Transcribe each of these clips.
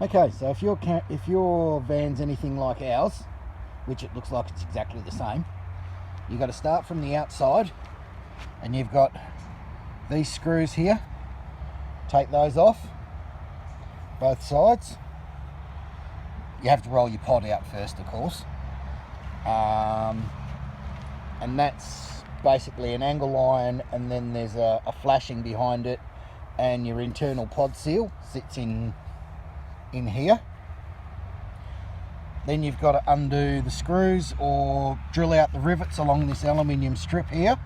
Okay, so if your van's anything like ours, which it looks like it's exactly the same, you've got to start from the outside, and you've got these screws here. Take those off, both sides. You have to roll your pod out first, of course. And that's basically an angle line, and then there's a flashing behind it, and your internal pod seal sits in here. Then you've got to undo the screws or drill out the rivets along this aluminium strip here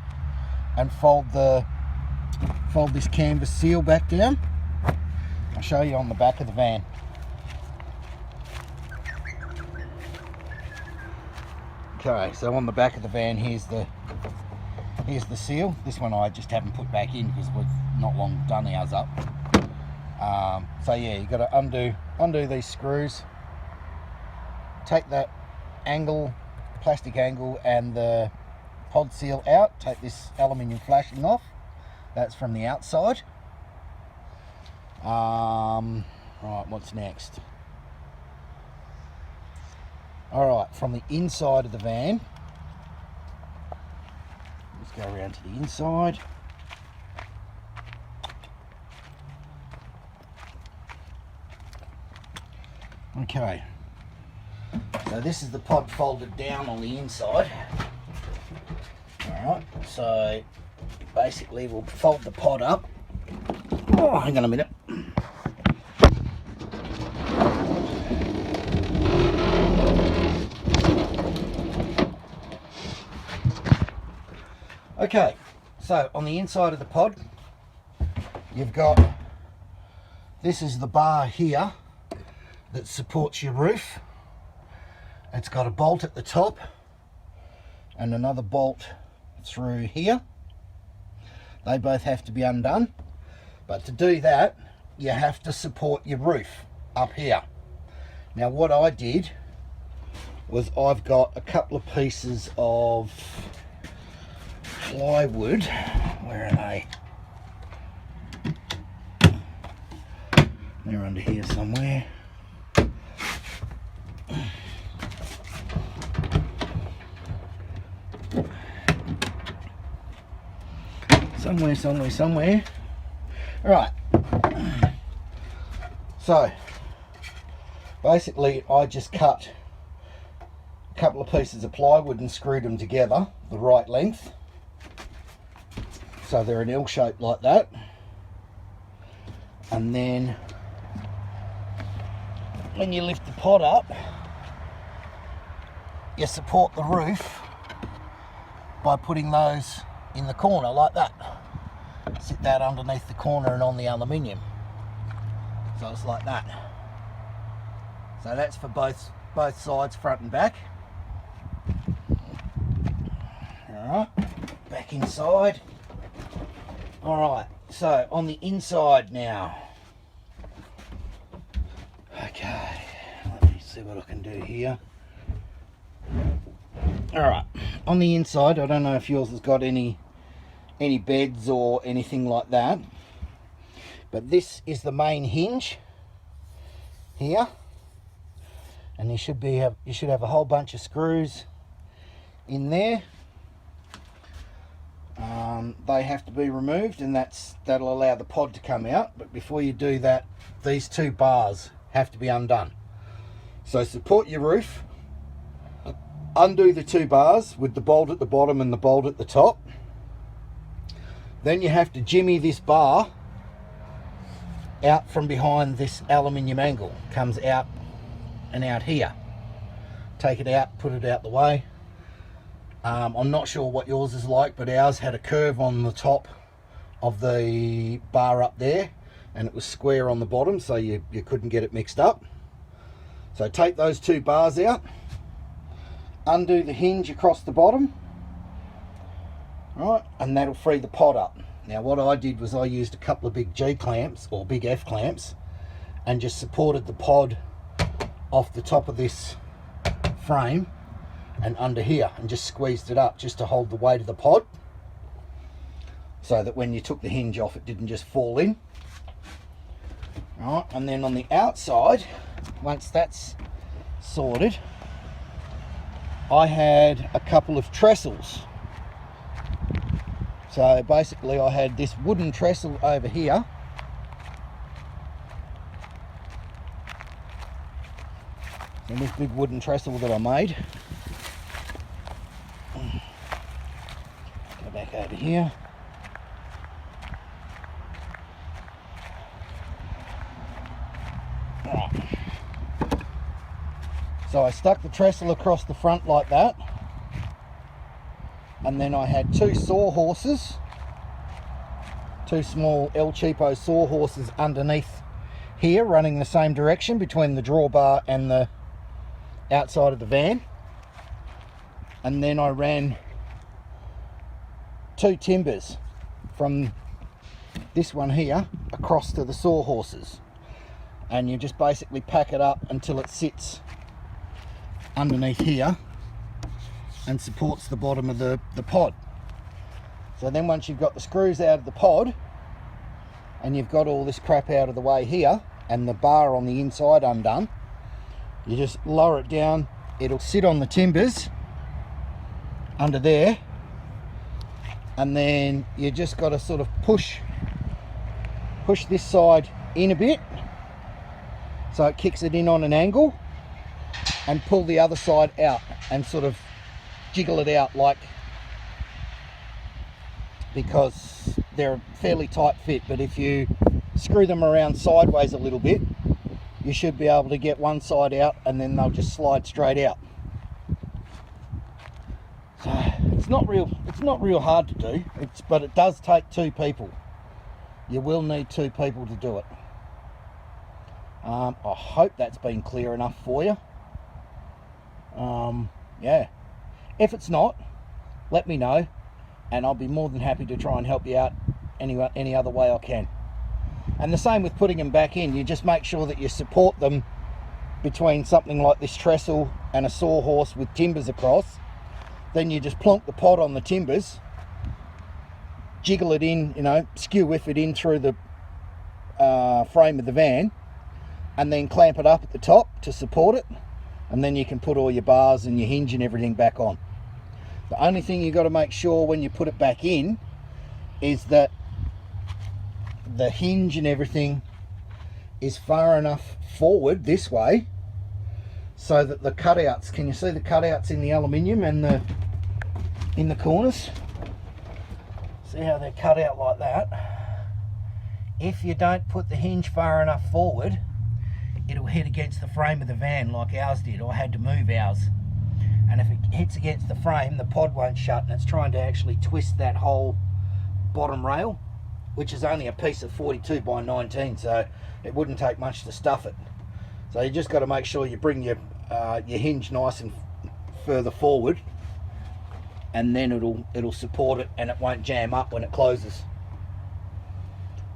and fold this canvas seal back down. I'll show you on the back of the van. Okay, so on the back of the van, here's the seal. This one I just haven't put back in because we've not long done ours up. So yeah, you've got to undo these screws, take that plastic angle and the pod seal out, take this aluminium flashing off. That's from the outside. Right, what's next? Alright, from the inside of the van, let's go around to the inside. Okay, so this is the pod folded down on the inside. Alright, so basically we'll fold the pod up. Oh, hang on a minute. Okay, so on the inside of the pod, you've got, this is the bar here that supports your roof. It's got a bolt at the top and another bolt through here. They both have to be undone, but to do that you have to support your roof up here. Now what I did was I've got a couple of pieces of plywood. Where are they? They're under here somewhere. Somewhere. Right. So basically I just cut a couple of pieces of plywood and screwed them together the right length, so they're an L shape like that. And then when you lift the pod up, you support the roof by putting those in the corner like that. Sit that underneath the corner and on the aluminium. So it's like that. So that's for both sides, front and back. Alright, back inside. Alright, so on the inside now. Okay, let me see what I can do here. Alright, on the inside, I don't know if yours has got any beds or anything like that, but this is the main hinge here, and you should have a whole bunch of screws in there. They have to be removed, and that'll allow the pod to come out. But before you do that, these two bars have to be undone. So support your roof, undo the two bars with the bolt at the bottom and the bolt at the top. Then you have to jimmy this bar out from behind this aluminium angle. Comes out and out here. Take it out, put it out the way. I'm not sure what yours is like, but ours had a curve on the top of the bar up there, and it was square on the bottom, so you couldn't get it mixed up. So take those two bars out, undo the hinge across the bottom, right, and that'll free the pod up. Now what I did was I used a couple of big G clamps or big F clamps and just supported the pod off the top of this frame and under here, and just squeezed it up just to hold the weight of the pod, so that when you took the hinge off it didn't just fall in. Right, and then on the outside, once that's sorted, I had a couple of trestles. So basically I had this wooden trestle over here, and this big wooden trestle that I made. Go back over here. Right. So I stuck the trestle across the front like that, and then I had two sawhorses, two small El Cheapo sawhorses underneath here, running the same direction between the drawbar and the outside of the van. And then I ran two timbers from this one here across to the sawhorses, and you just basically pack it up until it sits underneath here and supports the bottom of the pod. So then once you've got the screws out of the pod and you've got all this crap out of the way here and the bar on the inside undone, you just lower it down. It'll sit on the timbers under there, and then you just got to sort of push this side in a bit so it kicks it in on an angle, and pull the other side out and sort of jiggle it out, like, because they're a fairly tight fit, but if you screw them around sideways a little bit, you should be able to get one side out and then they'll just slide straight out. So it's not real hard to do, but it does take two people. You will need two people to do it. I hope that's been clear enough for you. Yeah, if it's not, let me know and I'll be more than happy to try and help you out any other way I can. And the same with putting them back in. You just make sure that you support them between something like this trestle and a sawhorse with timbers across. Then you just plonk the pod on the timbers, jiggle it in, skew whiff it in through the frame of the van, and then clamp it up at the top to support it, and then you can put all your bars and your hinge and everything back on. The only thing you got to make sure when you put it back in is that the hinge and everything is far enough forward this way so that the cutouts, can you see the cutouts in the aluminium and in the corners? See how they're cut out like that? If you don't put the hinge far enough forward, it'll hit against the frame of the van like ours did. I had to move ours, and if it hits against the frame, the pod won't shut, and it's trying to actually twist that whole bottom rail, which is only a piece of 42 by 19, so it wouldn't take much to stuff it. So you just got to make sure you bring your hinge nice and further forward, and then it'll support it and it won't jam up when it closes.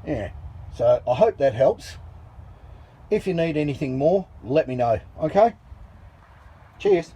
Yeah, so I hope that helps. If you need anything more, let me know, okay? Cheers.